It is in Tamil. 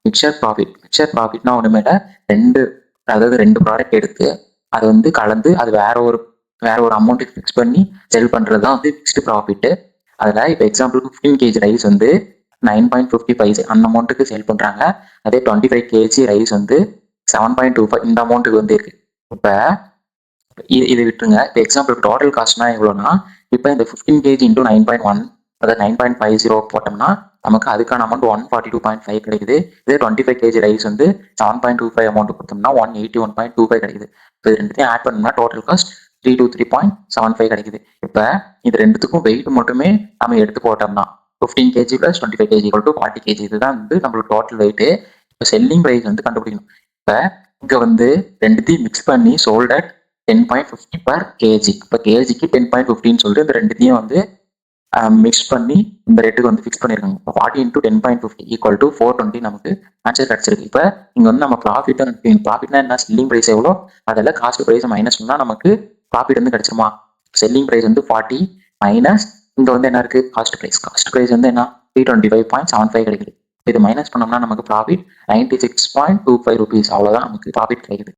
மிக்சர் ப்ராஃபிட்னா ஒன்றுமே இல்லை, ரெண்டு ப்ராடக்ட் எடுத்து அதை வந்து கலந்து அது வேற ஒரு அமௌண்ட்டுக்கு ஃபிக்ஸ் பண்ணி செல் பண்ணுறது தான் வந்து ஃபிக்ஸ்டு ப்ராஃபிட்டு. அதில் இப்போ எக்ஸாம்பிளுக்கு 15 kg ரைஸ் வந்து 9.55 அந்த அமௌண்ட்டுக்கு சேல் பண்ணுறாங்க. அதே 25 kg ரைஸ் வந்து 7.25 இந்த அமௌண்ட்டுக்கு வந்து இருக்கு. இப்போ இது விட்டுருங்க. இப்போ எக்ஸாம்பிள் டோட்டல் காஸ்ட்னா எவ்வளோனா, இப்போ இந்த 15 kg இன்டூ 9.1 அதாவது 9.50 போட்டோம்னா நமக்கு அதுக்கான அமௌண்ட் 142.5 கிடைக்குது. இதே 25 kg ரைஸ் வந்து 7.25 அமௌண்ட் கொடுத்தோம்னா 181.25 கிடைக்குது. இப்போ இது ரெண்டுத்தையும் ஆட் பண்ணோம்னா டோட்டல் காஸ்ட் 323.75 கிடைக்குது. இப்போ இது ரெண்டுத்துக்கும் வெயிட் மட்டுமே நம்ம எடுத்து போட்டோம்னா 15 kg + 25 kg = 40 kg. இதுதான் வந்து நம்மளோட டோட்டல் வெயிட்டு. இப்போ செல்லிங் ப்ரைஸ் வந்து கண்டுபிடிக்கணும். இப்போ இங்கே வந்து ரெண்டுத்தையும் மிக்ஸ் பண்ணி சோல்ட் அட் 10.50 per kg. இப்போ கேஜிக்கு 10.50 சொல்லிட்டு இந்த ரெண்டுத்தையும் வந்து மிக்ஸ் பண்ணி இந்த ரேட்டுக்கு வந்து ஃபிக்ஸ் பண்ணியிருக்காங்க. 40 × 10.50 = 420 நமக்கு ஆன்சர் கிடச்சிருக்கு. இப்போ இங்கே வந்து நம்ம ப்ராஃபிட்னா என்ன, செல்லிங் ப்ரைஸ் எவ்வளோ அதில் காஸ்ட் ப்ரைஸ் மைனஸ் பண்ணால் நமக்கு ப்ராஃபிட் வந்து கிடச்சிருமா. செல்லிங் ப்ரைஸ் வந்து 40 மைனஸ் இங்கே வந்து என்ன இருக்குது, காஸ்ட் ப்ரைஸ் வந்து என்ன 325.75 கிடைக்குது. இது மைனஸ் பண்ணோம்னா நமக்கு ப்ராஃபிட் 96.25 rupees. அவ்வளோதான் நமக்கு ப்ராஃபிட் கிடைக்குது.